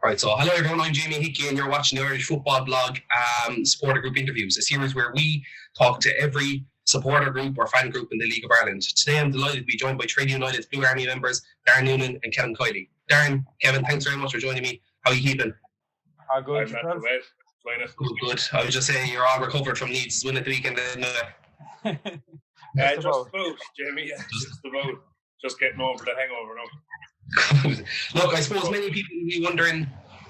Right, so hello everyone, I'm Jamie Hickey and you're watching the Irish Football Blog Supporter Group Interviews, a series where we talk to every supporter group or fan group in the League of Ireland. Today I'm delighted to be joined by Trade United's Blue Army members, Darren Noonan and Kevin Kiley. Darren, Kevin, thanks very much for joining me. How are you keeping? Good. I'm not too bad. Good. I was just saying you're all recovered from Leeds' win at the weekend. Just about, Jamie. Just about. Just getting over the hangover now. Look, I suppose many people will be wondering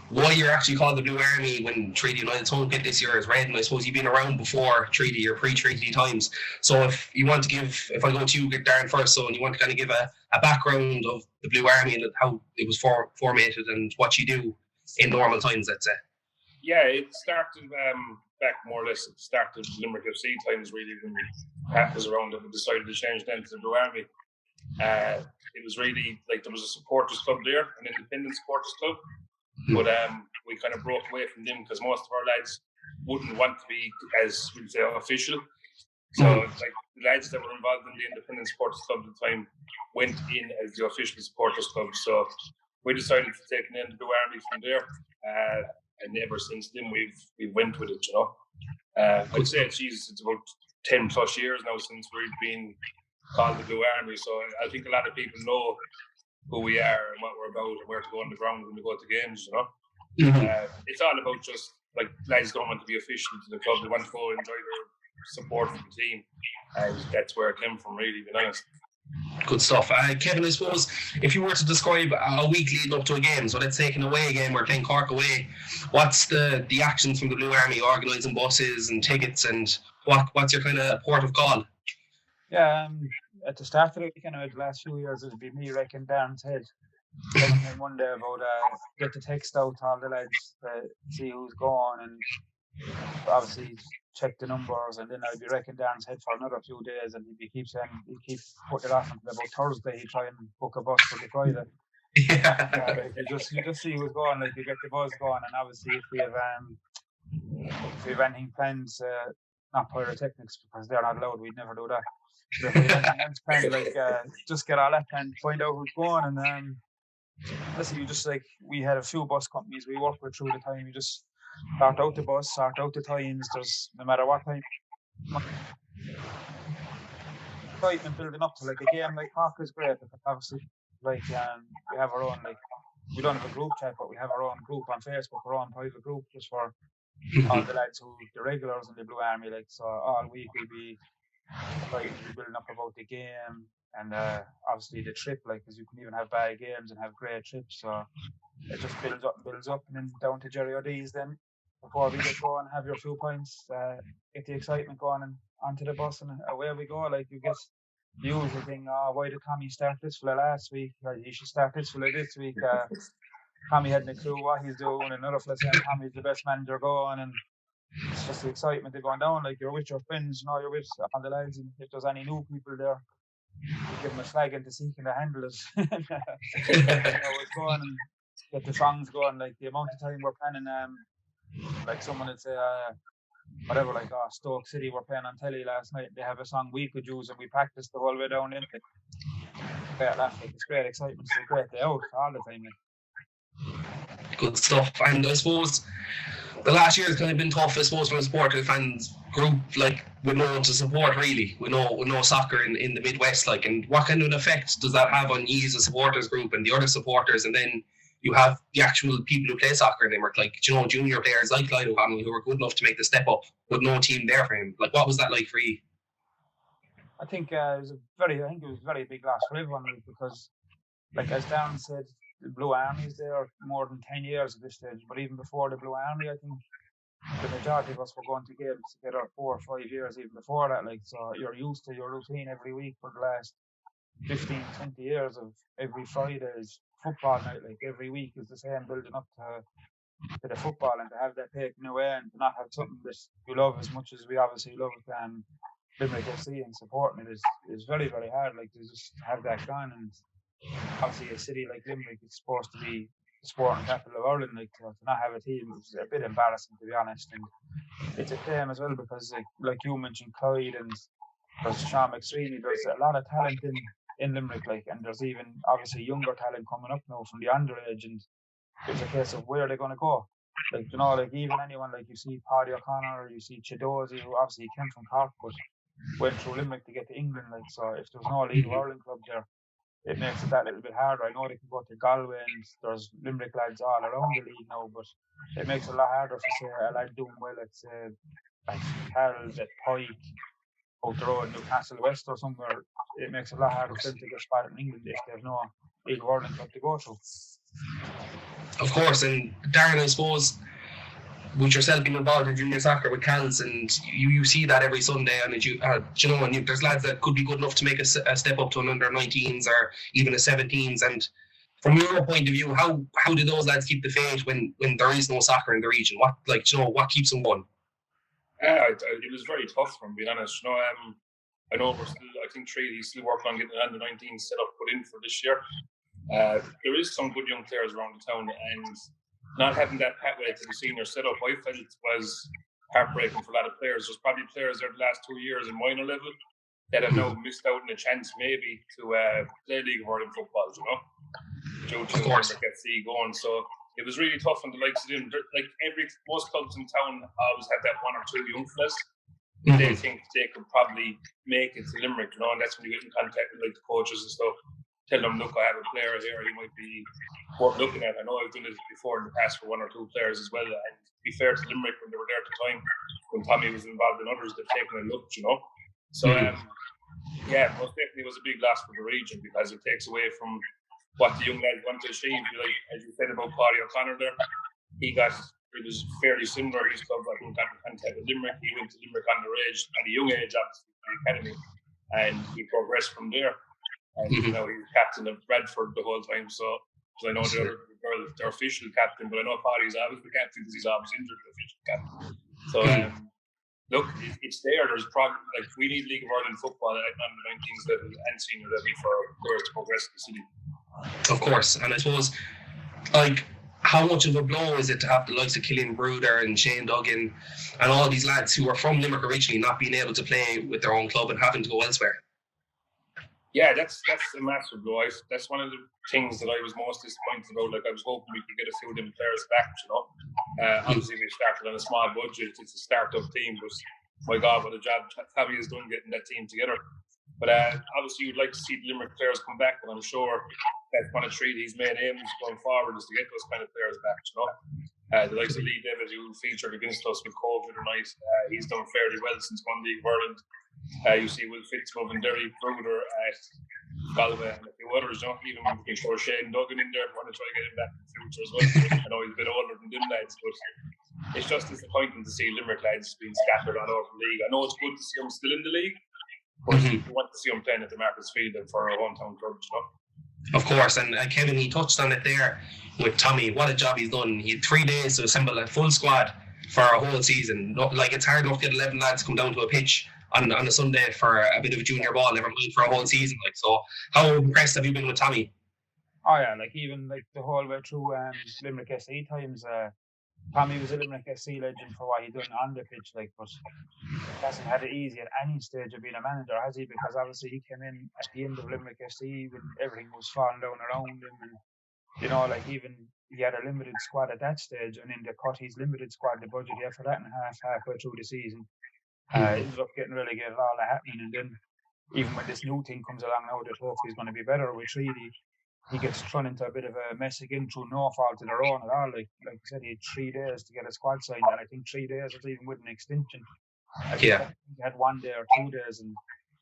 why you're actually called the Blue Army when Treaty United's home kit this year is red, and I suppose you've been around before Treaty or pre-Treaty times. So if you want to if I go to you, Darren, first, so and you want to kind of give a background of the Blue Army and how it was formatted and what you do in normal times, let's say. Yeah, it started back more or less at the start of Limerick FC times, really, when Pat was around and we decided to change then to the Blue Army. It was really like there was a supporters club there, an independent supporters club, but we kind of broke away from them because most of our lads wouldn't want to be, as we'd say, official. So like the lads that were involved in the independent supporters club at the time went in as the official supporters club. So we decided to take the name the Blue Army from there, and ever since then we went with it. You know, I'd say it's about 10 plus years now since we've been called the Blue Army, so I think a lot of people know who we are and what we're about and where to go on the ground when we go to games, you know. It's all about just, like, lads don't want to be official to the club, they want to go enjoy their support from the team, and that's where it came from, really, being honest. Good stuff. Kevin, I suppose if you were to describe a week leading up to a game, so let's take an away game or playing Cork away, what's the actions from the Blue Army, organising buses and tickets, and what's your kind of port of call? Yeah, at the start of the weekend, the last few years, it'd be me wrecking Darren's head. Then one day about get the text out to all the lads to see who's going, and obviously check the numbers, and then I'd be wrecking Darren's head for another few days, and he'd keep putting it off until about Thursday. He'd try and book a bus for the Friday. Yeah. You just see who's going, like you get the buzz going, and obviously if we have anything planned, not pyrotechnics because they're not allowed, we'd never do that. But if we have anything else planned, like just get all that and find out who's going, and listen, you just like we had a few bus companies we worked with through the time. You just sort out the bus, sort out the times. There's no matter what time. Excitement building up to like a game like Cork is great because obviously like we have our own, like we don't have a group chat, but we have our own group on Facebook, our own private group just for all the lads who the regulars in the Blue Army. Like so all week we'll be building up about the game and obviously the trip, like because you can even have bad games and have great trips, so it just builds up and then down to Jerry O'Dee's then before we get going, have your few points, get the excitement going and onto the bus and away we go. Like you get the usual thing, why did Tommy start this fella last week, or he should start this fella this week. Tommy hadn't a clue what he's doing, another fella saying Tommy's the best manager going, and it's just the excitement of going down. Like you're with your friends, you know, you're with all the lads, and if there's any new people there, you give them a flag and to see can they handle it. It's going and get the songs going. Like the amount of time we're planning, like someone would say, whatever, like Stoke City were playing on telly last night. They have a song we could use, and we practiced the whole way down in it. Great laugh, like it's great excitement. It's a great day out all the time. Like. Good stuff. And I suppose the last year has kind of been tough, I suppose, from a supporter fans group, like with no one to support really, with no soccer in the Midwest, like, and what kind of an effect does that have on you as a supporters group and the other supporters? And then you have the actual people who play soccer in Limerick, like, you know, junior players like Lido O'Connell who were good enough to make the step up with no team there for him. Like, what was that like for you? I think it was a very big loss for everyone, because, like as Darren said, the Blue Army's there more than 10 years at this stage, but even before the Blue Army, I think the majority of us were going to games together 4 or 5 years even before that. Like, so you're used to your routine every week for the last 15, 20 years of every Friday is football night. Like every week is the same, building up to the football, and to have that taken away and to not have something that you love as much as we obviously love Limerick FC and supporting it is very, very hard. Like to just have that gone, and obviously a city like Limerick is supposed to be the sporting capital of Ireland, like to not have a team is a bit embarrassing, to be honest. And it's a shame as well because like you mentioned Clyde and there's Sean McSweeney, there's a lot of talent in Limerick, like, and there's even obviously younger talent coming up now from the underage, and it's a case of where they're going to go. Like, you know, like even anyone, like you see Paddy O'Connor, or you see Chidozi, who obviously came from Cork, but went through Limerick to get to England. Like, so if there's no League of Mhm. Ireland club there, it makes it that little bit harder. I know they can go to Galway, and there's Limerick lads all around the league now, but it makes it a lot harder for, say, a lad doing well at, say, like Kells, at Pike, out the road, Newcastle West or somewhere. It makes it a lot harder for them to get spotted in England if there's no League of Ireland club to go to. Of course, and Darren, I suppose, with yourself being involved in junior soccer with Cals, and you see that every Sunday, and there's lads that could be good enough to make a step up to an under 19s or even a 17s. And from your point of view, how do those lads keep the faith when there is no soccer in the region? What keeps them going? It was very tough, from being honest. I know we're still. I think Treaty's still working on getting an under 19 set up put in for this year. There is some good young players around the town, and not having that pathway to the senior setup, I felt was heartbreaking for a lot of players. There's probably players there the last 2 years in minor level that have now missed out on a chance maybe to play League of Ireland football, due to Limerick FC going. So it was really tough on the likes of them. Like most clubs in town always have that one or two young fellas. They think they could probably make it to Limerick, and that's when you get in contact with like the coaches and stuff. Tell them, look, I have a player here, he might be worth looking at. I know I've done it before in the past for one or two players as well. And to be fair to Limerick, when they were there at the time, when Tommy was involved in others, they've taken a look, So, most definitely was a big loss for the region, because it takes away from what the young lads want to achieve. Like, as you said about Paddy O'Connor there, it was fairly similar. His club, I think, got in contact with Limerick. He went to Limerick underage at a young age, obviously, for the academy, and he progressed from there. And he was captain of Bradford the whole time. So I know the other girl, their official captain, but I know Paddy's always the captain because he's always injured, the official captain. So look, it's there. There's probably, like, we need League of Ireland football at under 19s level and senior level for players to progress in the city. Of course, and I suppose, like, how much of a blow is it to have the likes of Killian Bruder and Shane Duggan and all these lads who are from Limerick originally not being able to play with their own club and having to go elsewhere? Yeah, that's a massive blow. That's one of the things that I was most disappointed about. Like, I was hoping we could get a few of them players back, Obviously, we started on a small budget. It's a start-up team, but my God, what a job Tommy has done getting that team together. But obviously, you'd like to see the Limerick players come back, and I'm sure that's one of Treaty's main aims going forward, is to get those kind of players back, The likes of Lee David, who featured against us with COVID tonight, he's done fairly well since one League of Ireland. You see Will Fitzmove and Derry Bruder at Galway and a few others, even we can throw Shane Duggan in there if we want to try to get him back in the future as well. I know he's a bit older than them lads, but it's just disappointing to see Limerick lads being scattered all over the league. I know it's good to see them still in the league, but you want to see them playing at the Marcus Field and for our hometown club, Of course, and Kevin, he touched on it there with Tommy. What a job he's done. He had 3 days to assemble a full squad for a whole season. Like, it's hard enough to get 11 lads to come down to a pitch on a Sunday for a bit of a junior ball, never mind for a whole season. Like, so how impressed have you been with Tommy? Oh yeah, like even like the whole way through Limerick SC times, Tommy was a Limerick SC legend for what he done on the pitch, like, but he hasn't had it easy at any stage of being a manager, has he? Because obviously he came in at the end of Limerick SC when everything was falling down around him, and like, even he had a limited squad at that stage, and in the cut his limited squad, the budget he had for that and halfway through the season, ended up getting relegated, all that happening, and then even when this new thing comes along now that hopefully is going to be better with Treaty, he gets thrown into a bit of a mess again through no fault of their own at all. Like I said, he had 3 days to get a squad signed, and I think 3 days was even with an extension. He had 1 day or 2 days, and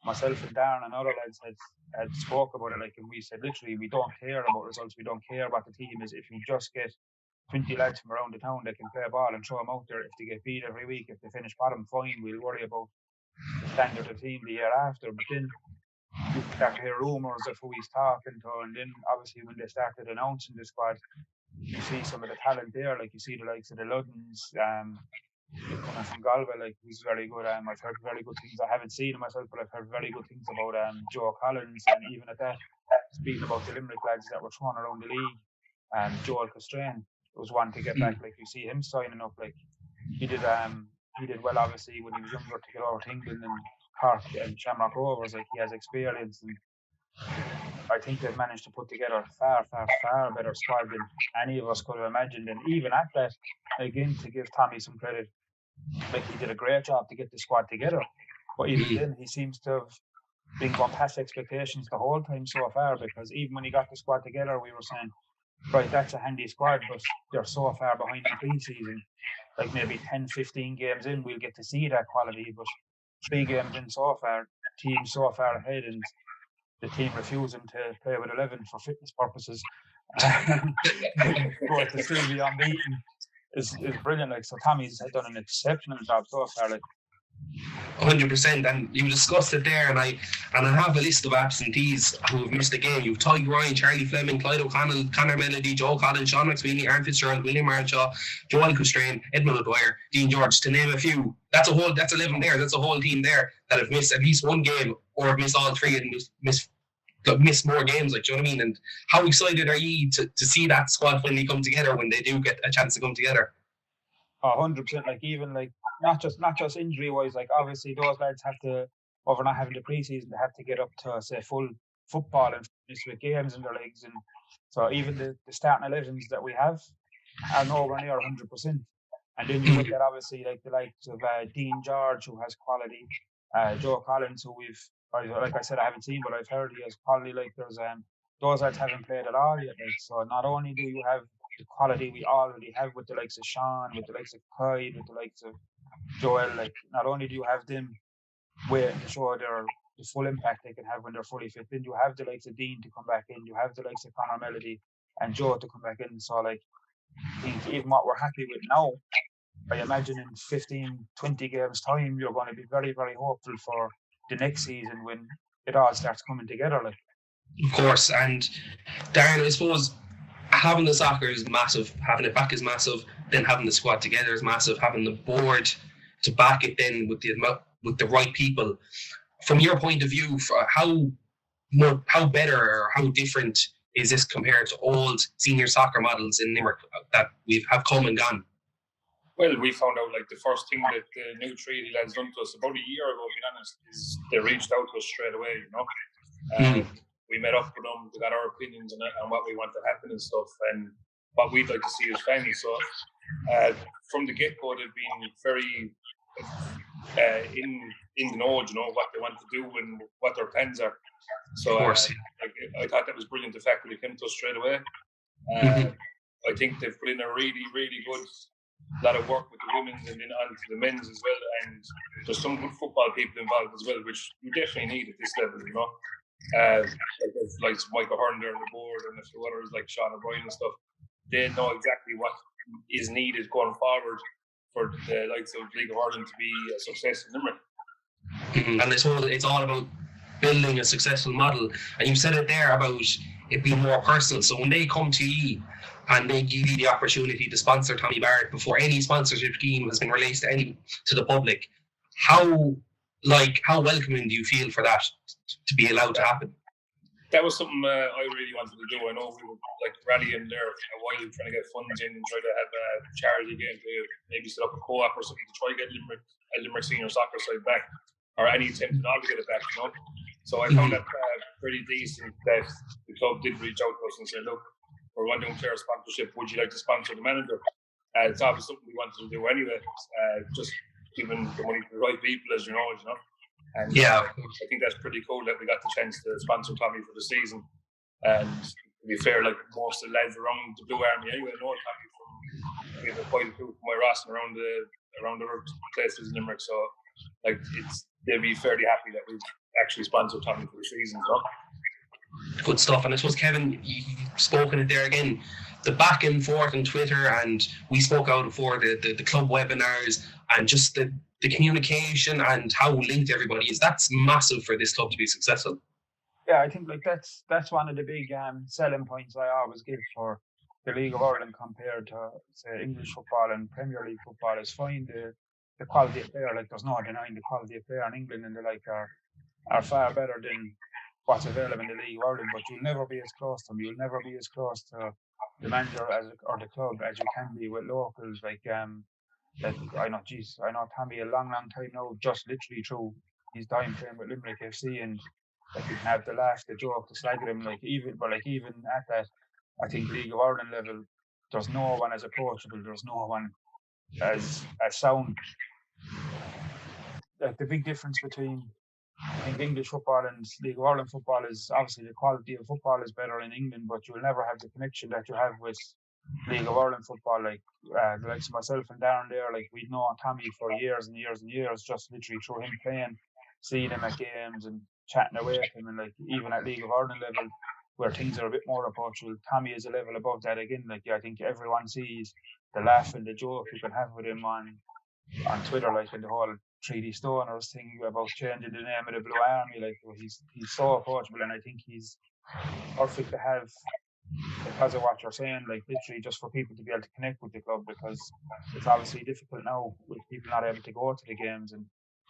myself and Darren and other lads had spoke about it, like, and we said literally, we don't care about results, we don't care what the team is. If you just get 20 lads from around the town that can play a ball and throw them out there, if they get beat every week, if they finish bottom, fine, we'll worry about the standard of the team the year after. But then you start to hear rumours of who he's talking to, and then obviously when they started announcing the squad, you see some of the talent there, like you see the likes of the Luddens, coming from Galway, like, he's very good. I've heard very good things. I haven't seen him myself, but I've heard very good things about Joe Collins, and even at that, speaking about the Limerick lads that were thrown around the league, Joel Castrain was one to get back. Like, you see him signing up, like, he did well obviously when he was younger to get over to England and Cork and Shamrock Rovers. Like, he has experience, and I think they've managed to put together a far, far, far better squad than any of us could have imagined. And even at that, again, to give Tommy some credit, like he did a great job to get the squad together. But even then, he seems to have been going past expectations the whole time so far, because even when he got the squad together, we were saying, right, that's a handy squad, but they're so far behind in pre-season. Like maybe 10, 15 games in, we'll get to see that quality. But 3 games in so far, teams so far ahead, and the team refusing to play with 11 for fitness purposes, but to still be unbeaten is brilliant. Like, so Tommy's done an exceptional job so far. Like, 100%, and you discussed it there, and I have a list of absentees who have missed the game. You've Ty Ryan, Charlie Fleming, Clyde O'Connell, Conor Melody, Joe Collins, Sean McSweeney, Aaron Fitzgerald, William Marshall, Joel Custrain, Edmund O'Dwyer, Dean George, to name a few. That's 11 there. That's a whole team there that have missed at least one game, or have missed all three and miss more games. Like, do you know what I mean? And how excited are you to see that squad finally come together when they do get a chance to come together? 100%. Like, even like not just injury wise. Like, obviously those lads have to, over not having the preseason, they have to get up to, say, full football and finish with games in their legs. And so even the starting 11s that we have are nowhere near 100%. And then you look at, obviously, like the likes of Dean George, who has quality, Joe Collins, who like I said, I haven't seen, but I've heard he has quality. Like, there's those lads haven't played at all yet. Like, so not only do you have the quality we already have with the likes of Sean, with the likes of Clyde, with the likes of Joel, like, not only do you have them waiting to show the full impact they can have when they're fully fit, then you have the likes of Dean to come back in, you have the likes of Conor Melody and Joe to come back in. So, like, I think even what we're happy with now, I imagine in 15, 20 games time, you're going to be very, very hopeful for the next season when it all starts coming together. Like, of course. And Darren, I suppose having the soccer is massive, having it back is massive, then having the squad together is massive, having the board to back it then with the right people. From your point of view, how better or how different is this compared to old senior soccer models in Limerick that have come and gone? Well, we found out, like, the first thing that the new treaty lads done to us about a year ago, to be honest, is they reached out to us straight away, you know. We met up with them, we got our opinions on what we want to happen and stuff, and what we'd like to see as fans. So from the get-go, they've been very in the know, you know, what they want to do and what their plans are. So I thought that was brilliant, the fact that they came to us straight away. I think they've put in a really, really good lot of work with the women's and then on to the men's as well. And there's some good football people involved as well, which you definitely need at this level, you know. Like Michael Hearn there on the board and a few others like Sean O'Brien and stuff. They know exactly what is needed going forward for the likes of League of Ireland to be a success in Limerick. And it's all about building a successful model. And you said it there about it being more personal. So when they come to you and they give you the opportunity to sponsor Tommy Barrett before any sponsorship scheme has been released to the public, how welcoming do you feel for that to be allowed to happen? That was something I really wanted to do. I know we were like rallying there a while, trying to get funds in and try to have a charity game to maybe set up a co-op or something to try to get Limerick senior soccer side back, or any attempt at all to get it back, you know. So I found that pretty decent that the club did reach out to us and say, look, we're going to do player sponsorship. Would you like to sponsor the manager? It's obviously something we wanted to do anyway. Just giving the money to the right people, as you know. And I think that's pretty cool that we got the chance to sponsor Tommy for the season. And to be fair, like most of the lads around the Blue Army anyway, know Tommy from quite a few from my Ross and around other places in Limerick. So like they'll be fairly happy that we've actually sponsored Tommy for the season. So. Good stuff. And I suppose, Kevin, you've spoken it there again, the back and forth on Twitter, and we spoke out before the club webinars and just the communication and how linked everybody is. That's massive for this club to be successful. Yeah, I think like that's one of the big selling points I always give for the League of Ireland compared to, say, English football and Premier League football is fine. The quality of player, like, there's no denying the quality of player in England, and are far better than what's available in the League of Ireland, but you'll never be as close to them. You'll never be as close to the manager or the club as you can be with locals. Like, I know Tommy a long time now, just literally through his time playing with Limerick FC, and Like, you can have the laugh, the joke, the slag at him, like, even at that, I think League of Ireland level, there's no one as approachable, there's no one as sound. Like, the big difference between, I think, English football and League of Ireland football is obviously the quality of football is better in England, but you'll never have the connection that you have with League of Ireland football. Like, the likes of myself and Darren there, like, we'd known Tommy for years and years and years, just literally through him playing, seeing him at games and chatting away with him. And like, even at League of Ireland level, where things are a bit more approachable, Tommy is a level above that again. Like, I think everyone sees the laugh and the joke you can have with him on Twitter, like, in the whole 3D Stoners thing about changing the name of the Blue Army. Like, he's so approachable, and I think he's perfect to have, because of what you're saying, like, literally just for people to be able to connect with the club, because it's obviously difficult now with people not able to go to the games and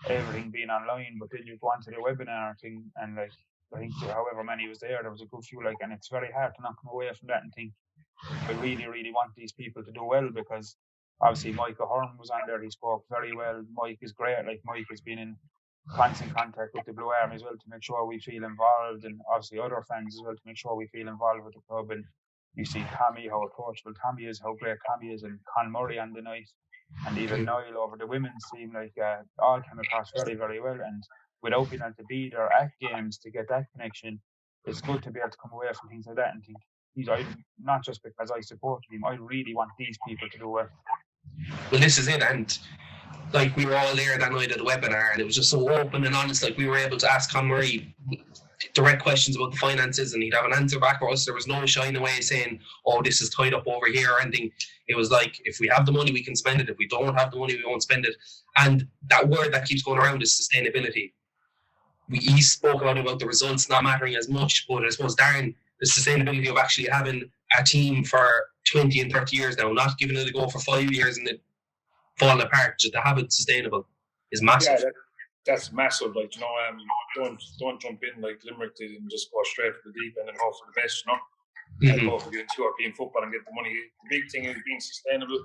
everything being online. But then you go onto the webinar thing, and like, I think however many was there was a good few, like, and it's very hard to not come away from that and think, I really, really want these people to do well, because obviously Mike O'Hearn was on there. He spoke very well. Mike is great. Like, Mike has been in constant contact with the Blue Army as well to make sure we feel involved, and obviously other fans as well to make sure we feel involved with the club. And you see Tommy, how approachable Tommy is, how great Tommy is, and Con Murray on the night, and even Niall over the women's team, like, all came across very, very well. And without being able to be there at games to get that connection, it's good to be able to come away from things like that and think, not just because I support him, I really want these people to do well. Well, this is it, and like, we were all there that night at the webinar, and it was just so open and honest. Like, we were able to ask Con Murray direct questions about the finances, and he'd have an answer back for us. There was no shying away saying, oh, this is tied up over here or anything. It was like, if we have the money, we can spend it. If we don't have the money, we won't spend it. And that word that keeps going around is sustainability. He spoke about the results not mattering as much, but I suppose, Darren, the sustainability of actually having a team for 20 and 30 years now, not giving it a go for 5 years and it falling apart, just to have it sustainable is massive. Yeah, that's massive. Like, you know, don't jump in like Limerick did and just go straight for the deep end and hope for the best, you know. And go for getting to European football and get the money. The big thing is being sustainable,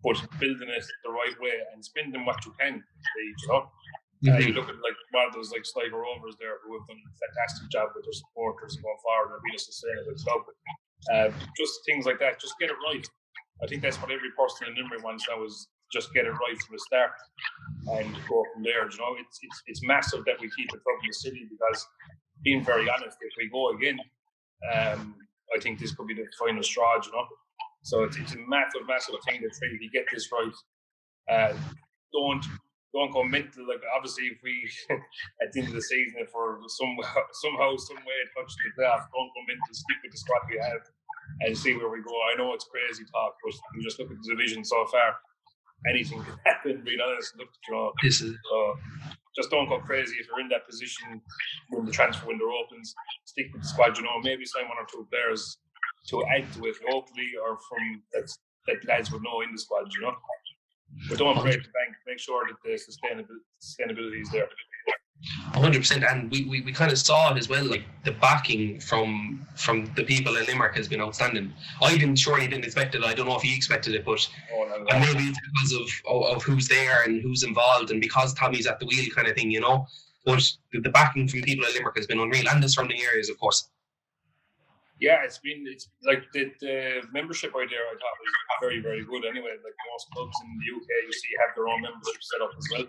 but building it the right way and spending what you can, you know. You look at like those like Sligo Rovers there, who have done a fantastic job with their supporters and going forward and being a sustainable club. Just things like that, just get it right. I think that's what every person in Limerick wants now, is just get it right from the start and go from there. You know, it's massive that we keep it from the city, because, being very honest, if we go again, I think this could be the final straw. You know, so it's a massive thing that if we get this right, don't go mental. Like, obviously, if we at the end of the season, if we're somehow, some way touching the playoff, don't go mental. Stick with the squad we have and see where we go. I know it's crazy talk, but you just look at the division so far. Anything can happen. Being honest, look, you know, just don't go crazy if you're in that position when the transfer window opens. Stick with the squad. You know, maybe sign one or two players to add to it locally or from that lads would know in the squad. You know. But don't break the bank. Make sure that the sustainability is there. 100%, and we kind of saw it as well. Like, the backing from the people in Limerick has been outstanding. I didn't expect it. I don't know if he expected it, but maybe it's because of who's there and who's involved, and because Tommy's at the wheel, kind of thing, you know. But the backing from people in Limerick has been unreal, and the surrounding areas, of course. Yeah, it's like the membership idea, I thought, was very, very good anyway. Like, most clubs in the UK, you see, have their own membership set up as well.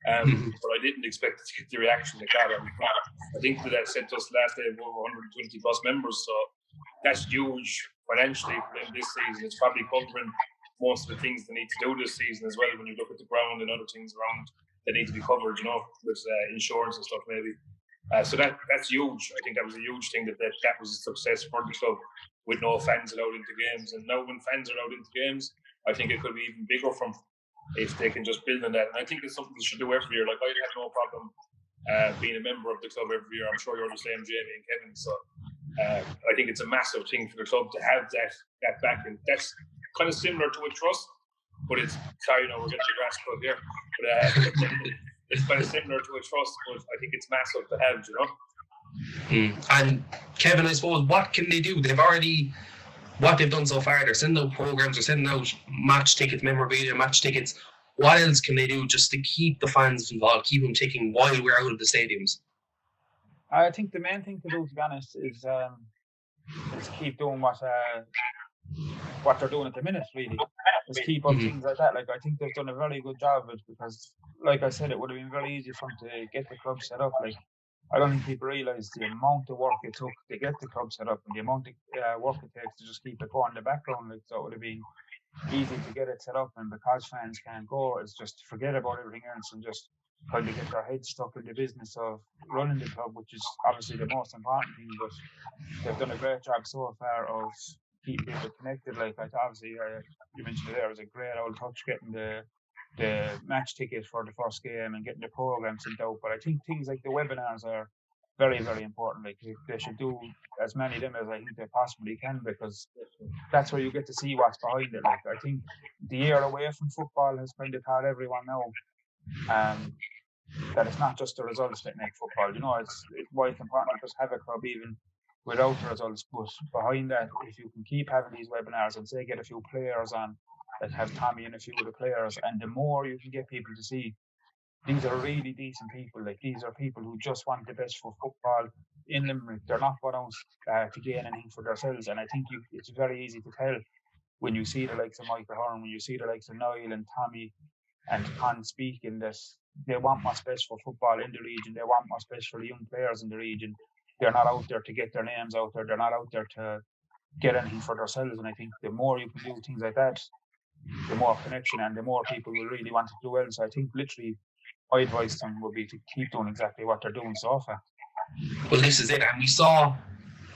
But I didn't expect to get the reaction they got. I think that sent us last day over 120 plus members, so that's huge financially for them this season. It's probably covering most of the things they need to do this season as well, when you look at the ground and other things around that need to be covered, you know, with insurance and stuff maybe. So that's huge. I think that was a huge thing that was a success for the club, with no fans allowed into games. And now when fans are allowed into games, I think it could be even bigger from if they can just build on that. And I think it's something they should do every year. Like, I'd have no problem being a member of the club every year. I'm sure you're the same, Jamie and Kevin. So I think it's a massive thing for the club to have that backing. That's kind of similar to a trust, but it's, sorry, we're getting the grass cut here. But it's kind of similar to a trust, but I think it's massive to have, you know. And Kevin, I suppose, what can they do? What they've done so far, they're sending out programs, they're sending out match tickets, memorabilia, match tickets. What else can they do just to keep the fans involved, keep them ticking while we're out of the stadiums? I think the main thing to do, to be honest, is keep doing what they're doing at the minute. Really, is keep up things like that. Like, I think they've done a very good job of it, because, like I said, it would have been very easy for them to get the club set up. Like, I don't think people realise the amount of work it took to get the club set up, and the amount of work it takes to just keep it going in the background. Like, so it would have been easy to get it set up, and because fans can't go, it's just forget about everything else and just kind of get their heads stuck in the business of running the club, which is obviously the most important thing. But they've done a great job so far of keeping people connected. Like, obviously, you mentioned it there, it was a great old touch getting the match ticket for the first game and getting the program sent out. But I think things like the webinars are very, very important. Like, they should do as many of them as I think they possibly can, because that's where you get to see what's behind it. Like, I think the year away from football has kind of taught everyone now that it's not just the results that make football. You know, it's why it's important to just have a club even without the results. But behind that, if you can keep having these webinars and say get a few players on, like have Tommy and a few of the players, and the more you can get people to see these are really decent people. Like, these are people who just want the best for football in Limerick. They're not going out to gain anything for themselves. And I think it's very easy to tell when you see the likes of Michael Hearn, when you see the likes of Niall and Tommy and Con speaking, that they want what's best for football in the region. They want what's best for the young players in the region. They're not out there to get their names out there. They're not out there to get anything for themselves. And I think the more you can do things like that, the more connection and the more people will really want to do well. So I think literally my advice to them would be to keep doing exactly what they're doing so far. Well, this is it. And we saw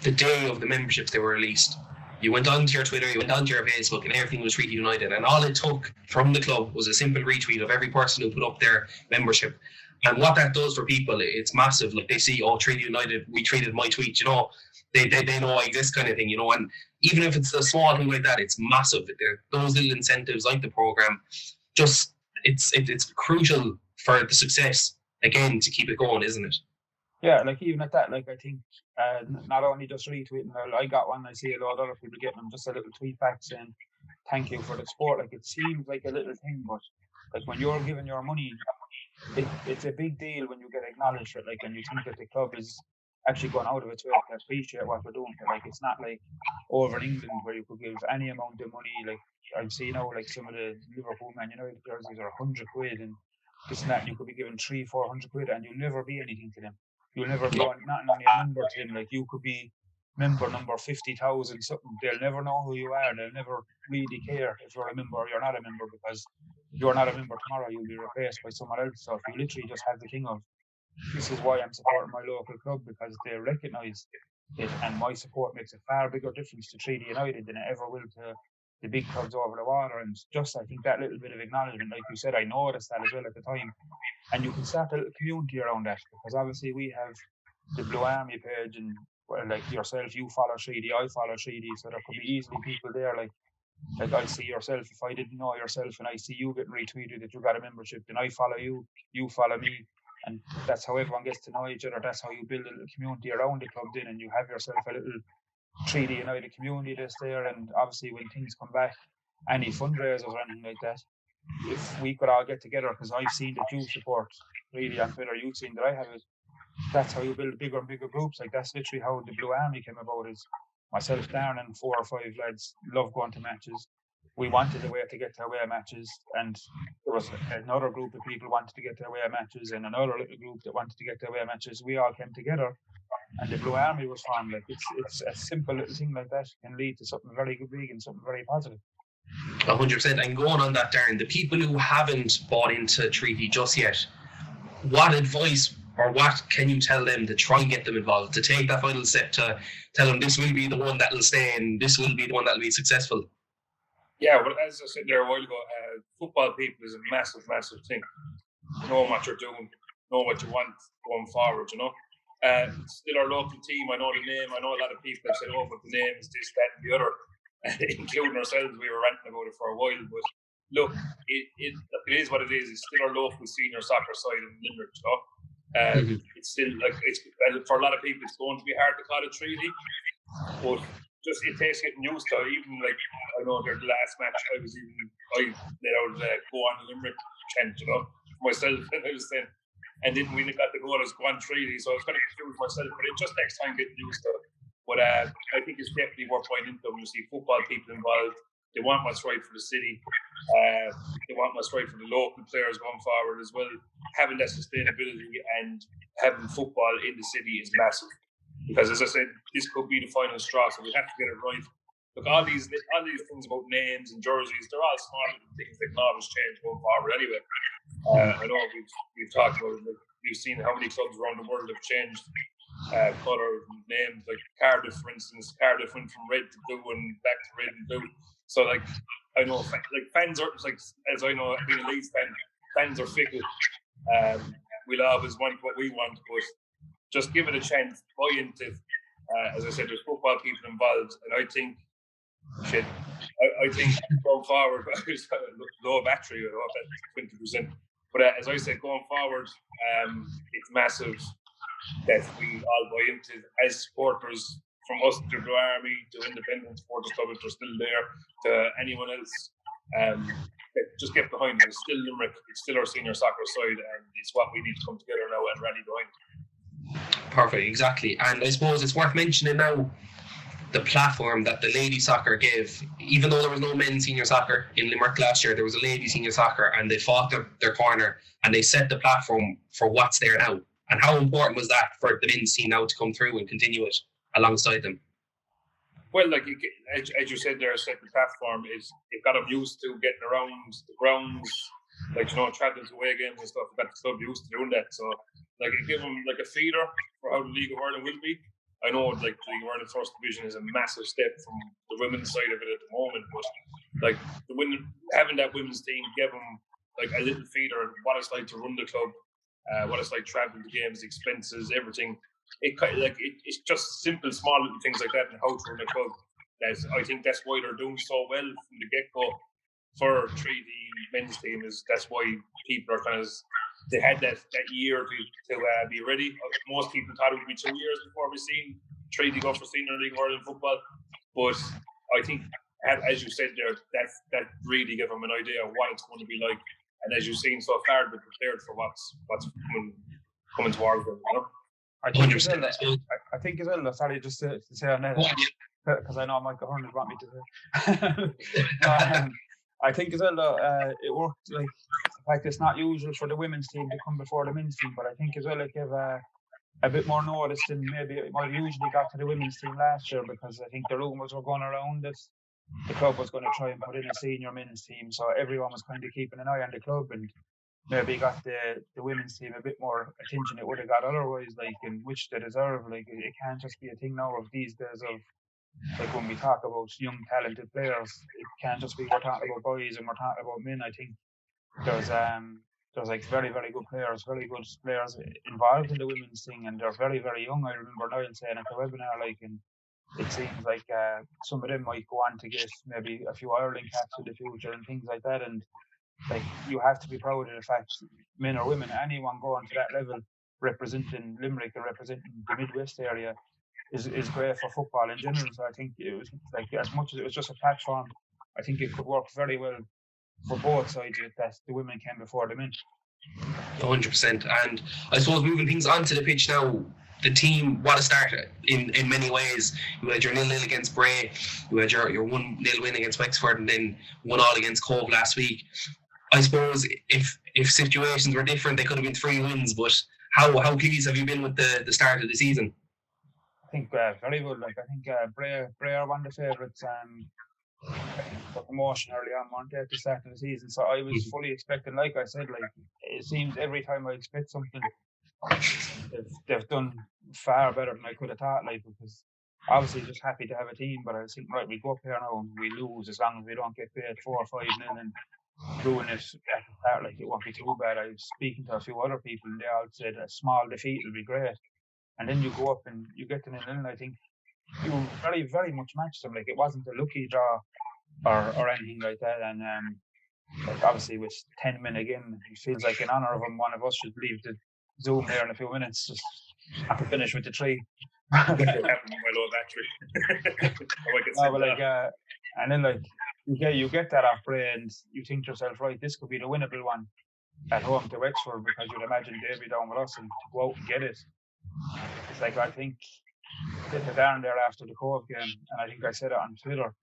the day of the memberships they were released. You went onto your Twitter, you went onto your Facebook, and everything was Treaty United. And all it took from the club was a simple retweet of every person who put up their membership. And what that does for people, it's massive. Like, they see, oh, Treaty United retweeted my tweet, you know, they know I exist, kind of thing, you know. And even if it's a small thing like that, it's massive. Those little incentives, like the program, just it's crucial for the success, again, to keep it going, isn't it? Yeah, like, even at that, like, I think not only just retweeting, I got one, I see a lot of other people getting them, just a little tweet back saying thank you for the support. Like, it seems like a little thing, but like, when you're giving your money, it's a big deal when you get acknowledged. Like, when you think that the club is actually going out of its way to appreciate what we're doing. Like, it's not like over in England where you could give any amount of money. Like, I've seen now, like, some of the Liverpool Man United jerseys are 100 quid and this and that, and you could be given 300-400 quid and you'll never be anything to them. You'll never be not only a member to them. Like, you could be member number 50,000 something. They'll never know who you are. They'll never really care if you're a member or you're not a member, because if you're not a member tomorrow, you'll be replaced by someone else. So if you literally just have the thing of, this is why I'm supporting my local club, because they recognise it, and my support makes a far bigger difference to Treaty United than it ever will to the big clubs over the water. And just, I think, that little bit of acknowledgement, like you said, I noticed that as well at the time. And you can start a little community around that, because obviously we have the Blue Army page, and like yourself, you follow Treaty, I follow Treaty, so there could be easily people there like I see yourself. If I didn't know yourself and I see you getting retweeted that you got a membership, then I follow you, you follow me, and that's how everyone gets to know each other. That's how you build a little community around the club then, and you have yourself a little Treaty United community that's there. And obviously when things come back, any fundraisers or anything like that, if we could all get together, because I've seen that you support really on Twitter, you've seen that I have it, that's how you build bigger and bigger groups. Like, that's literally how the Blue Army came about. Is myself, Darren, and 4 or 5 lads love going to matches. We wanted a way to get to away matches, and there was another group of people wanted to get to away matches, and another little group that wanted to get to away matches. We all came together, and the Blue Army was formed. Like, it's a simple little thing like that can lead to something very big and something very positive. 100%. And going on that, Darren, the people who haven't bought into Treaty just yet, what advice or what can you tell them to try and get them involved, to take that final step, to tell them this will be the one that will stay and this will be the one that will be successful? Yeah, well, as I said there a while ago, football people is a massive thing. Know what you're doing, know what you want going forward, you know. Still our local team, I know the name. I know a lot of people have said, oh, but the name is this, that, and the other, including ourselves. We were ranting about it for a while, but look, it is what it is. It's still our local senior soccer side in Limerick, you know. It's still, like, it's for a lot of people, it's going to be hard to call it Treaty, but just it takes getting used to. Even like, I know the last match I let out go on the Limerick chant, you know, myself, and I was saying, and then we got the goal as 1-3. So I was kind of confused myself, but it just takes time getting used to it. But I think it's definitely worth buying into when you see football people involved. They want what's right for the city. They want what's right for the local players going forward as well. Having that sustainability and having football in the city is massive. Because as I said, this could be the final straw, so we have to get it right. Look, all these things about names and jerseys, they're all small little things that can always change going forward anyway. I know we've talked about it. Like, we've seen how many clubs around the world have changed colours and names. Like Cardiff, for instance, Cardiff went from red to blue and back to red and blue. So like I know like fans are like, as I know, being a Leeds fan, fans are fickle. We'll always want what we want, but just give it a chance, buy into it. As I said, there's football people involved, and I think I think going forward, low battery, I hope that's 20%. But as I said, going forward, it's massive that we all buy into as supporters, from us to Blue Army to Independent Supporters Club if they're still there, to anyone else. Just get behind it. It's still Limerick, it's still our senior soccer side, and it's what we need to come together now and rally behind. Perfect, exactly. And I suppose it's worth mentioning now the platform that the lady soccer gave. Even though there was no men's senior soccer in Limerick last year, there was a lady senior soccer, and they fought their corner and they set the platform for what's there now. And how important was that for the men's team now to come through and continue it alongside them? Well, like as you said there, set the platform is it got them used to getting around the grounds, like traveling to away games and stuff. Got the club used to doing that, so like it gave them like a feeder for how the League of Ireland will be. I know like the League of Ireland First Division is a massive step from the women's side of it at the moment, but like having that women's team gave them like a little feeder of what it's like to run the club, what it's like traveling to games, expenses, everything. It's just simple, small little things like that and how to run a club. I think that's why they're doing so well from the get-go for Treaty men's team. That's why people are kind of, they had that year to be ready. Most people thought it would be 2 years before we seen Treaty go for Senior League Ireland football, but I think, as you said there, that really gave them an idea of what it's going to be like. And as you've seen so far, they're prepared for what's coming towards them. You know? I think as well, sorry, just to say on that, because I know Michael Horn would want me to say. I think as well, it worked. Like, in fact, it's not usual for the women's team to come before the men's team, but I think as well it gave a bit more notice than maybe it might have usually got to the women's team last year, because I think the rumours were going around that the club was going to try and put in a senior men's team, so everyone was kind of keeping an eye on the club, and maybe got the women's team a bit more attention it would have got otherwise, like, in which they deserve. Like, it can't just be a thing now of these days of, like, when we talk about young talented players, it can't just be we're talking about boys and we're talking about men. I think there's like very, very good players involved in the women's thing, and they're very, very young. I remember Niall saying at the webinar, like, and it seems like some of them might go on to get maybe a few Ireland caps in the future and things like that. And like, you have to be proud of the fact, men or women, anyone going to that level, representing Limerick and representing the Midwest area, is great for football in general. So I think it was like, as much as it was just a platform, I think it could work very well for both sides that the women came before the men. 100%. And I suppose moving things onto the pitch now, the team, what a start in many ways. You had your 0-0 against Bray, you had your 1-0 win against Wexford, and then 1-1 against Cove last week. I suppose if situations were different, they could have been 3 wins, but how pleased have you been with the start of the season? I think very good. Like, I think Bray are one of the favourites for promotion early on, weren't they, at the start of the season? So I was fully expecting, like I said, like, it seems every time I expect something, they've done far better than I could have thought, like, because obviously just happy to have a team, but I was thinking, right, we go up here now and we lose, as long as we don't get paid 4 or 5 nil and ruin it at the start, like, it won't be too bad. I was speaking to a few other people and they all said a small defeat will be great, and then you go up and you get to 0-0, and I think you very, very much matched them. Like, it wasn't a lucky draw or anything like that. And like, obviously with 10 men again, it feels like in honour of them, one of us should leave the Zoom there in a few minutes, just have to finish with the 3. My low battery. No, but like, and then like you get that off Bray, and you think to yourself, right, this could be the winnable one. at home to Wexford, because you'd imagine they'd be down with us, and to go out and get it. It's like, I think I said to Darren there after the Cove game, and I think I said it on Twitter,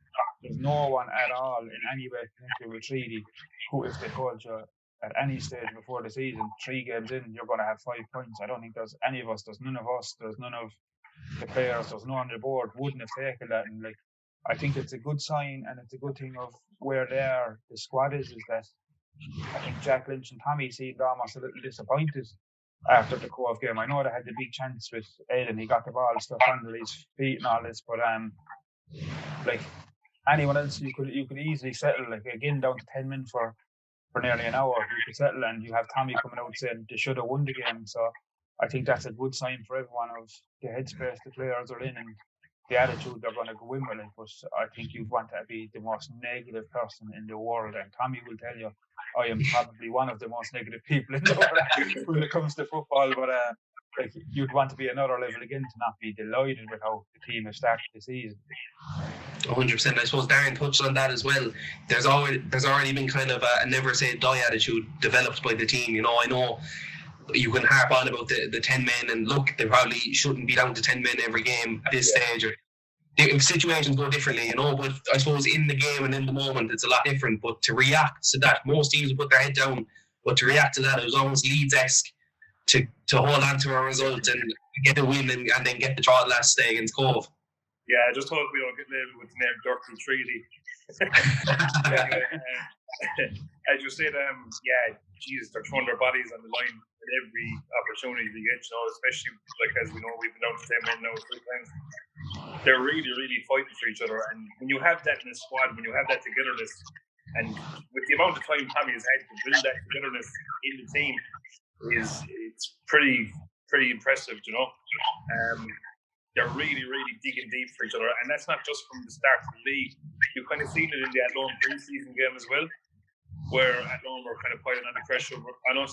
there's no one at all in any way connected with Treaty who, if they told you at any stage before the season, 3 games in, you're going to have 5 points, I don't think there's any of us, there's none of us, there's none of the players, there's no one on the board wouldn't have taken that. And like, I think it's a good sign, and it's a good thing of where they are, the squad is that I think Jack Lynch and Tommy seemed almost a little disappointed after the Cove game. I know they had the big chance with Aidan, he got the ball stuff under his feet and all this, but like anyone else, you could easily settle, like again down to 10 men for nearly an hour, you could settle, and you have Tommy coming out saying they should have won the game. So I think that's a good sign for everyone of the headspace the players are in and the attitude they're going to go in with it. But I think you'd want to be the most negative person in the world, and Tommy will tell you I am probably one of the most negative people in the world when it comes to football. But like, you'd want to be another level again to not be delighted with how the team has started the season. 100%. I suppose Darren touched on that as well. There's already been kind of a never say die attitude developed by the team. You know, I know you can harp on about the 10 men, and look, they probably shouldn't be down to 10 men every game at this stage. Or if situations go differently, you know, but I suppose in the game and in the moment it's a lot different. But to react to that, most teams will put their head down, but to react to that, it was almost Leeds-esque to hold on to a result and get a win and then get the draw last day against Cove. Yeah, I just hope we don't get labelled with the name Dirty Treaty. As you said, Jesus, they're throwing their bodies on the line at every opportunity they get, you know, especially like, as we know, we've been down to 10 men now 3 times. They're really, really fighting for each other. And when you have that in a squad, when you have that togetherness, and with the amount of time Tommy has had to build that togetherness in the team, it's pretty impressive, you know. They're really, really digging deep for each other, and that's not just from the start of the league. You've kind of seen it in the Athlone pre-season game as well, where Athlone were kind of piling on the pressure on us,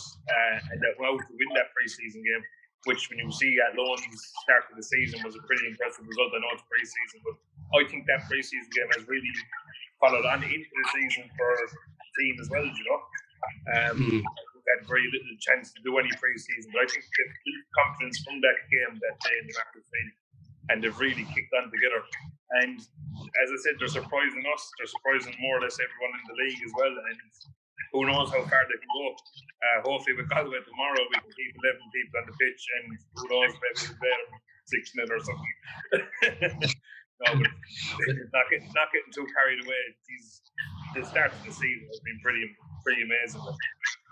and they went out to win that pre-season game, which when you see Athlone's start of the season was a pretty impressive result. I know it's pre-season, but I think that pre-season game has really followed on into the season for the team as well, you know. Had very little chance to do any pre-season, but I think they've built confidence from that game that day in the Macclesfield, and they've really kicked on together. And as I said, they're surprising us, they're surprising more or less everyone in the league as well, and who knows how far they can go. Hopefully with Galway tomorrow we can keep 11 people on the pitch, and who knows, maybe we'll play them 6-0 or something. No, but not getting too carried away. The start of the season has been pretty amazing.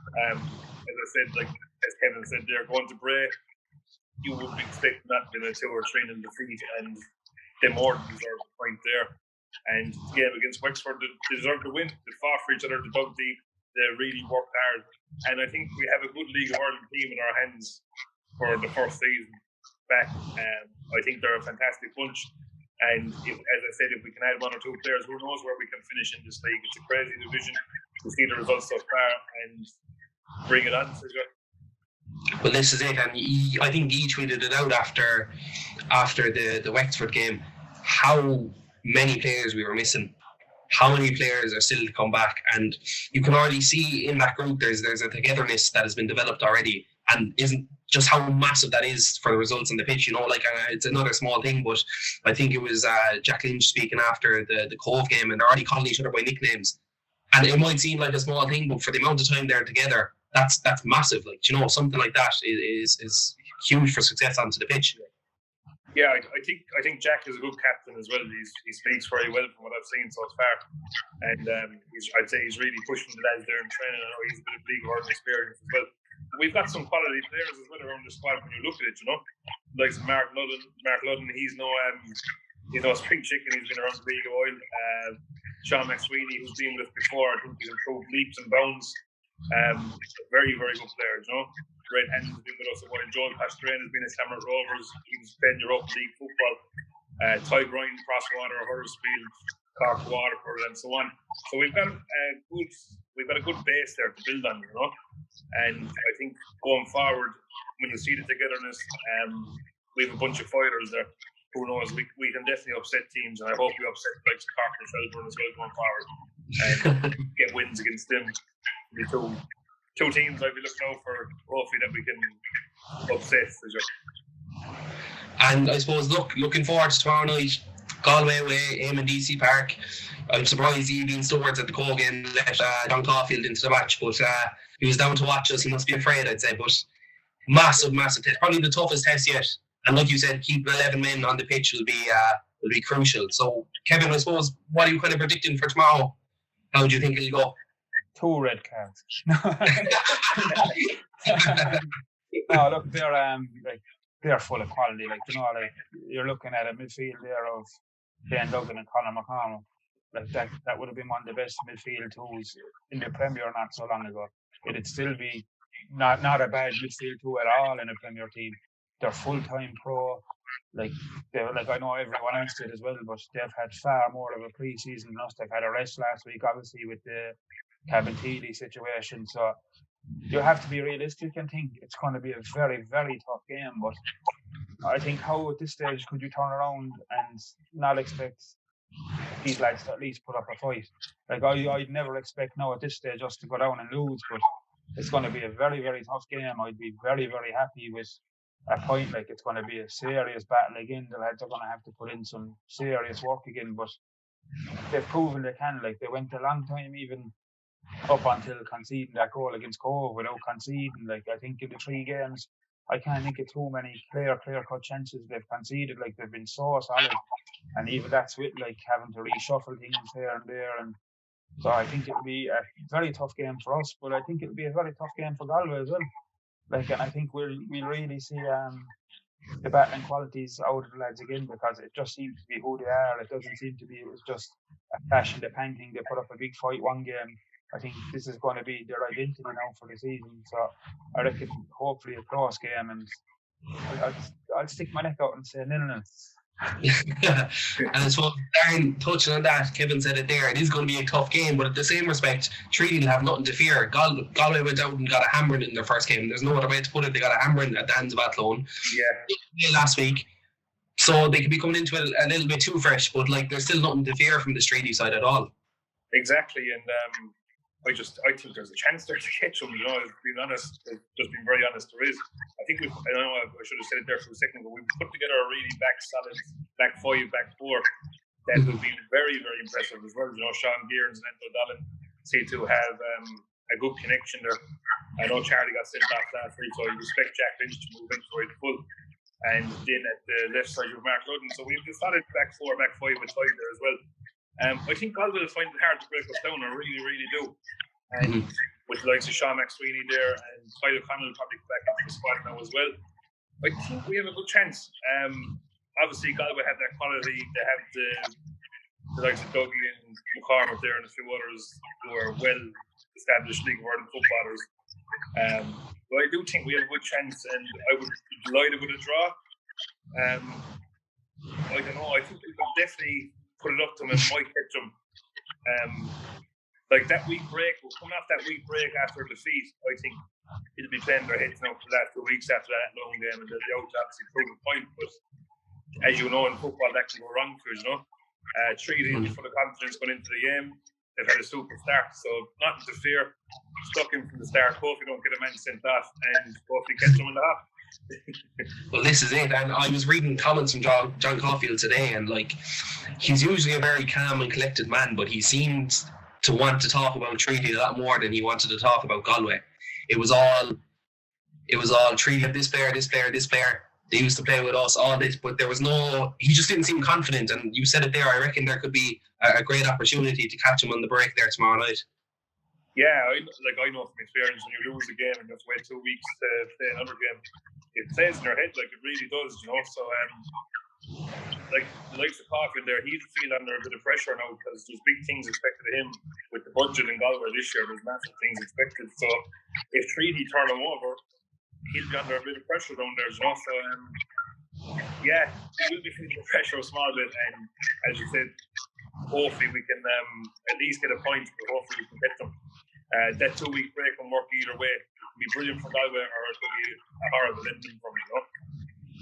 As I said, like as Kevin said, they're going to Bray. You would expect not to be a 2 or 3 in defeat, and they more than deserve a point there. And the game against Wexford, they deserve to win. They fought for each other, they dug deep, they really worked hard. And I think we have a good League of Ireland team in our hands for the first season back. I think they're a fantastic bunch. And as I said, if we can add 1 or 2 players, who knows where we can finish in this league. It's a crazy division. We see the results so far, and bring it on, Cedric. Well, this is it, and I think he tweeted it out after the Wexford game, how many players we were missing, how many players are still to come back, and you can already see in that group there's a togetherness that has been developed already, and isn't just how massive that is for the results on the pitch. You know, like it's another small thing, but I think it was Jack Lynch speaking after the Cove game, and they're already calling each other by nicknames. And it might seem like a small thing, but for the amount of time they're together, that's massive. Like, you know, something like that is huge for success onto the pitch. Yeah, I think Jack is a good captain as well. He speaks very well from what I've seen so far, and I'd say he's really pushing the lads there in training. I know he's a bit of League of Ireland experience as well. We've got some quality players as well around the squad when you look at it, you know, like Mark Ludden. He's no spring chicken. He's been around the league a while. Sean McSweeney, who's been with us before, I think he's improved leaps and bounds. Very, very good player, you know. Red Hand has been with us a while. Joel Pastrane has been at Shamrock Rovers. He was playing Europa League football. Ty Grind, Crosswater, Huddersfield, Cork, Waterford, and so on. So we've got a good base there to build on, you know. And I think going forward, when you see the togetherness, we have a bunch of fighters there. Who knows? We can definitely upset teams, and I hope we upset like Cork and Shelburne as well going forward, and get wins against them. The two teams I'd be looking out for, hopefully, that we can upset for sure. And I suppose, looking forward to tomorrow night, Galway away, DC Park. I'm surprised Ian Stewart's at the Cole game let John Caulfield into the match, but he was down to watch us. He must be afraid, I'd say. But massive test, probably the toughest test yet. And like you said, keep 11 men on the pitch will be crucial. So, Kevin, I suppose, what are you kind of predicting for tomorrow? How do you think it'll go? 2 red cards. No, look, they're full of quality. You're looking at a midfield there of Ben Duggan and Conor McConnell. That would have been one of the best midfield tools in the Premier not so long ago. It'd still be not a bad midfield tool at all in a Premier team. They're full-time pro. I know everyone else did as well, but they've had far more of a pre-season than us. They've had a rest last week, obviously, with the Cabinteely situation. So you have to be realistic and think it's going to be a very, very tough game. But I think how at this stage could you turn around and not expect these lads to at least put up a fight? I'd never expect now at this stage us to go down and lose, but it's going to be a very, very tough game. I'd be very, very happy with a point. It's going to be a serious battle again. The lads are going to have to put in some serious work again, but they've proven they can. They went a long time even up until conceding that goal against Cove without conceding. I think in the 3 games, I can't think of too many clear-cut chances they've conceded. They've been so solid. And even that's with having to reshuffle things here and there. And so I think it'll be a very tough game for us, but I think it'll be a very tough game for Galway as well. And I think we'll really see the battling qualities out of the lads again, because it just seems to be who they are. It doesn't seem to be it was just a flash in the pan thing. They put up a big fight one game. I think this is going to be their identity now for the season. So I reckon hopefully a close game, and I'll stick my neck out and say 0-0. And so, Darren, touching on that, Kevin said it there, it is going to be a tough game, but at the same respect, Treaty will have nothing to fear. Galway went out and got a hammering in their first game. There's no other way to put it. They got a hammering at the hands of Athlone last week. So they could be coming into it a little bit too fresh, but there's still nothing to fear from the Treaty side at all. Exactly, and I think there's a chance there to catch them. Being honest, just being very honest, there is. I think I know I should have said it there for a second, but we've put together a really solid back 5, back 4 that will be very, very impressive as well. Sean Gearns and Endo Dolan seem to have a good connection there. I know Charlie got sent off last week, so I respect Jack Lynch to move into it full. And then at the left side of Mark Ludden. So we've a solid back 4, back 5 with Tyler there as well. I think Galway will find it hard to break us down. I really, really do. And with the likes of Sean McSweeney there, and Kyle O'Connell will probably come back into the squad now as well. I think we have a good chance. Obviously, Galway have that quality. They have the likes of Dougie and McCormick there, and a few others who are well-established League of Ireland footballers. But I do think we have a good chance, and I would be delighted with a draw. I don't know. I think we could definitely put it up to them and might catch them. That week break, we're coming off that week break after a defeat. I think it'll be playing their heads now for the last 2 weeks after that long game, and they'll be out to obviously prove a point. But as you know, in football, that can go wrong for you. Treaty for the confidence going into the game. They've had a super start, so nothing to fear. Stuck in from the start. Hopefully, don't get a man sent off, and hopefully catch them in the half. Well, this is it, and I was reading comments from John Caulfield today, and he's usually a very calm and collected man, but he seemed to want to talk about Treaty a lot more than he wanted to talk about Galway. It was all Treaty of this player. They used to play with us, all this, but there was he just didn't seem confident, and you said it there. I reckon there could be a great opportunity to catch him on the break there tomorrow night. Yeah, I know from experience, when you lose a game and you have to wait 2 weeks to play another game, it plays in your head, it really does, So, the likes of Caulfield there, he'll feel under a bit of pressure now because there's big things expected of him with the budget in Galway this year. There's massive things expected. So, if Treaty turn him over, he'll be under a bit of pressure down there, So, yeah, he will be feeling the pressure a small bit, and as you said, hopefully we can at least get a point, but hopefully we can get them. That 2 week break can work either way. It can be brilliant for Galway, or it could be a horrible ending from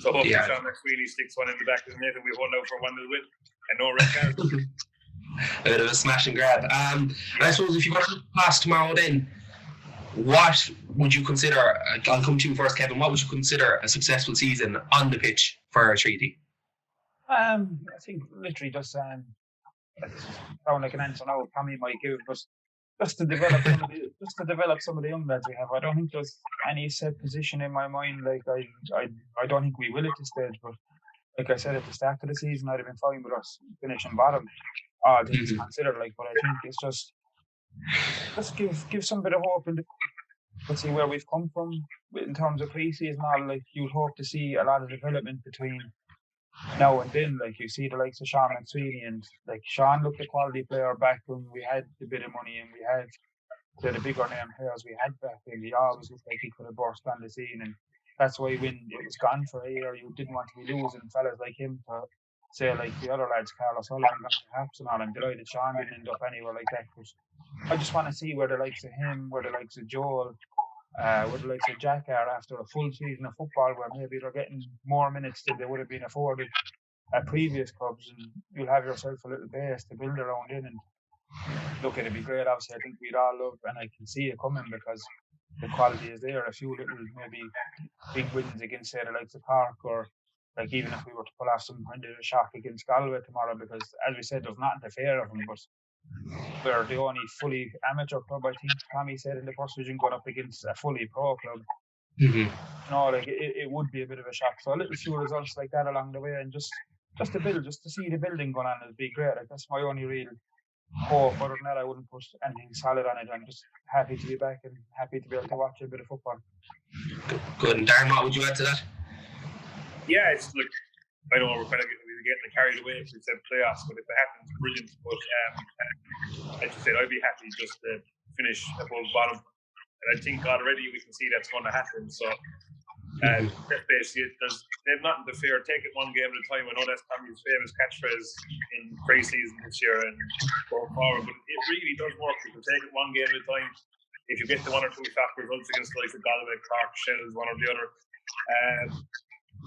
So hopefully Sean McSweeney sticks one in the back of the net and we hold out for 1-0 win and no red cards. A bit of a smash and grab. I suppose if you got to pass tomorrow, then what would you consider? I'll come to you first, Kevin. What would you consider a successful season on the pitch for a Treaty? I think literally just sound like an answer now Tommy might give, but just to develop some of the young lads we have. I don't think there's any set position in my mind. Like I don't think we will at this stage. But like I said at the start of the season, I'd have been fine with us finishing bottom. All things considered, like, but I think it's just give some bit of hope and let's see where we've come from in terms of pre-season. All like you'd hope to see a lot of development between now and then. Like you see the likes of Sean and Sweeney, and like Sean looked a quality player back when we had a bit of money and we had the bigger name players we had back then. He always looked like he could have burst on the scene, and that's why when it was gone for a year, you didn't want to be losing fellas like him to say like the other lads, Carlos Sullivan, perhaps, and all. I'm delighted Sean didn't end up anywhere like that. But I just want to see where the likes of him, where the likes of Joel, where the likes of Jack are after a full season of football, where maybe they're getting more minutes than they would have been afforded at previous clubs, and you'll have yourself a little base to build around in. And look, it'd be great. Obviously, I think we'd all love, and I can see it coming because the quality is there. A few little maybe big wins against, say, the likes of Cork, or like even if we were to pull off some kind of a shock against Galway tomorrow, because as we said, there's nothing to fear of them, but we're the only fully amateur club, I think Tommy said, in the first division, going up against a fully pro club. Mm-hmm. No, like it would be a bit of a shock. So a little few results like that along the way, and just to build, just to see the building going on, would be great. Like that's my only real hope. Other than that, I wouldn't put anything solid on it. I'm just happy to be back and happy to be able to watch a bit of football. Good. And Darren, what would you add to that? Yeah, it's like, I know we're getting carried away if we said playoffs, but if it happens, brilliant. But like you said, I'd be happy just to finish above bottom. And I think already we can see that's going to happen. So basically, they've nothing to fear. Take it one game at a time. I know that's Tommy's famous catchphrase in pre-season this year and going forward, but it really does work. You can take it one game at a time. If you get the one or two shock results against the likes of Galway, Cork, Shells, one or the other,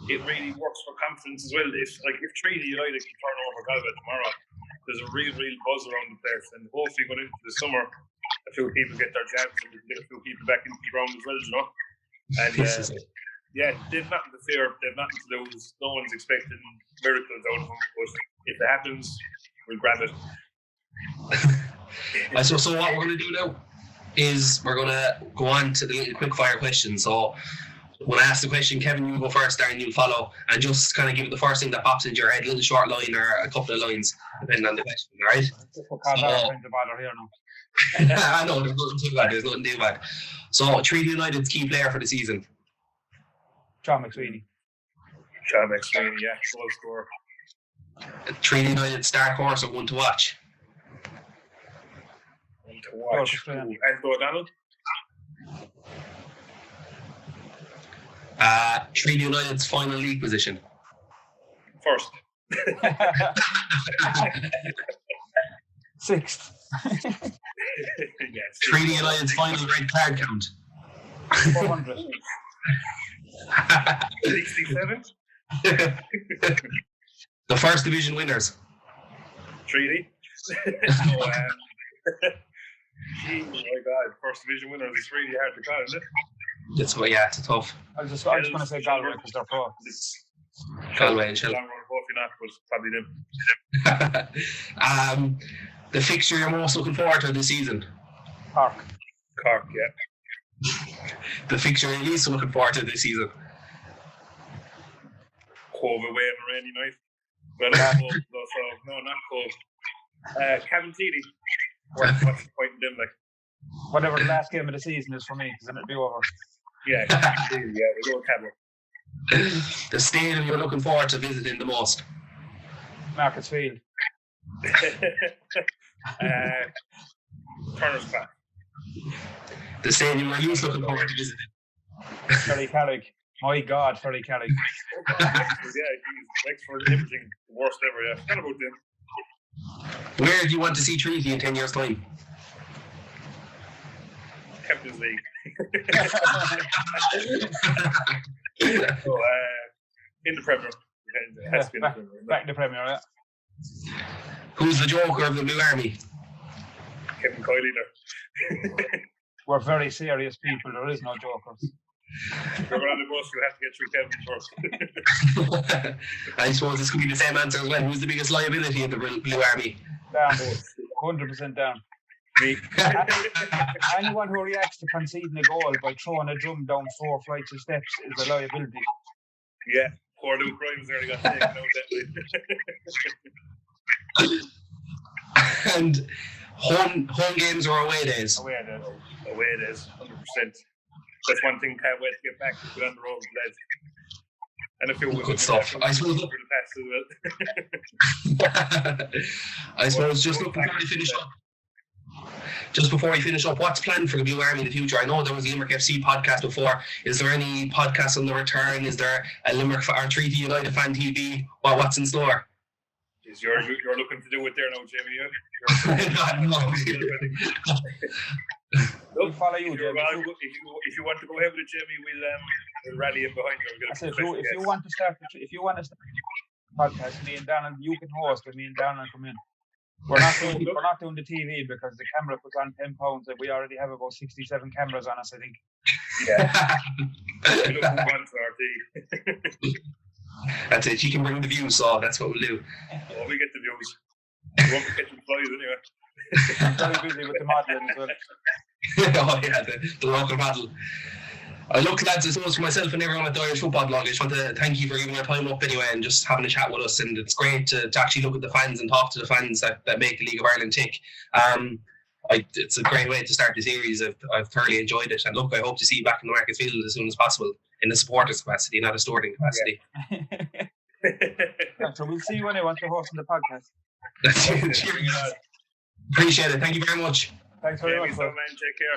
it really works for confidence as well. If Treaty United can turn over Galway tomorrow, there's a real buzz around the place, and hopefully going into the summer, a few people get their jabs and we can get a few people back into the ground as well, you know. And yeah, they've nothing to fear, they've nothing to lose. No one's expecting miracles out of them, but if it happens, we'll grab it. So what we're going to do now is we're going to go on to the quick fire questions. So when I ask the question, Kevin, you go first, Darren, you follow, and just kind of give it the first thing that pops into your head, a little short line or a couple of lines, depending on the question, all right? I know, there's nothing too bad. So, Treaty United's key player for the season? Sean McSweeney, yeah, goal scorer. Treaty United star horse or one to watch? One to watch. Andrew O'Donnell. Treaty United's final league position? First. Sixth. Yes. Treaty United's final red card count? 400. 67. The first division winners? Treaty. Oh my God, first division winners is really hard to call, isn't it? It's tough. I was just going to say Galway because they're pro. Galway and Shell. Hopefully not, but probably them. The fixture you're most looking forward to this season? Cork, yeah. The fixture you're least looking forward to this season? Cove away on a rainy night. Well, no, not Cove. Cavan Teedy. What's the point in them, like? Whatever the last game of the season is for me, because then it'll be over. Yeah, we'll go with Cavan. The stadium you're looking forward to visiting the most? Markets Field. Turner's Park. The stadium you're least looking forward to visiting? Ferrycarrig. My God, Ferrycarrig. Yeah, geez, for everything. The worst ever, yeah. Forgot about them. Where do you want to see Treaty in 10 years' time? Champions League. So, in the Premier. It has to be in the Premier. Back in the Premier, yeah. Who's the joker of the Blue Army? Kevin Coyle either. we're very serious people. There is no jokers. If you're on the bus, you have to get through Kevin first. I suppose this could be the same answer as well. Who's the biggest liability in the Blue Army? Down, 100% down. Me. Anyone who reacts to conceding a goal by throwing a drum down 4 flights of steps is a liability. Yeah, poor Luke Grimes already got taken out that way. And home games or away days? Away it is, 100%. That's one thing. Can't wait to get back to get on the road, lads. And a few good stuff. I suppose. I suppose just look before we finish up. Just before we finish up, what's planned for the Blue Army in the future? I know there was a Limerick FC podcast before. Is there any podcasts on the return? Is there a Limerick or Treaty United Fan TV? What's in store? Jeez, you're looking to do it there now, Jamie. We'll follow you, Jamie. If you want to go ahead with it, Jamie, we'll rally in behind you. I said, if you want to start a podcast, me and Darren, you can host, and me and Darren come in. We're not doing the TV because the camera puts on £10, and we already have about 67 cameras on us, I think. Yeah. We look for one for our TV. That's it. You can bring the views, so that's what we'll do. Oh, we get the views. We won't be catching flies anyway. I'm very busy with the modelling as well. Oh yeah, the local model. Look, lads, I suppose for myself and everyone at the Irish Football Blog, I just want to thank you for giving your time up anyway and just having a chat with us. And it's great to actually look at the fans and talk to the fans that make the League of Ireland tick. It's a great way to start the series. I've thoroughly enjoyed it. And look, I hope to see you back in the Market Field as soon as possible in the supporters capacity, not a stewarding capacity. Yeah, so we'll see you anyway once you're hosting the podcast. That's it. Appreciate it. Thank you very much. Thanks very much. Man, take care.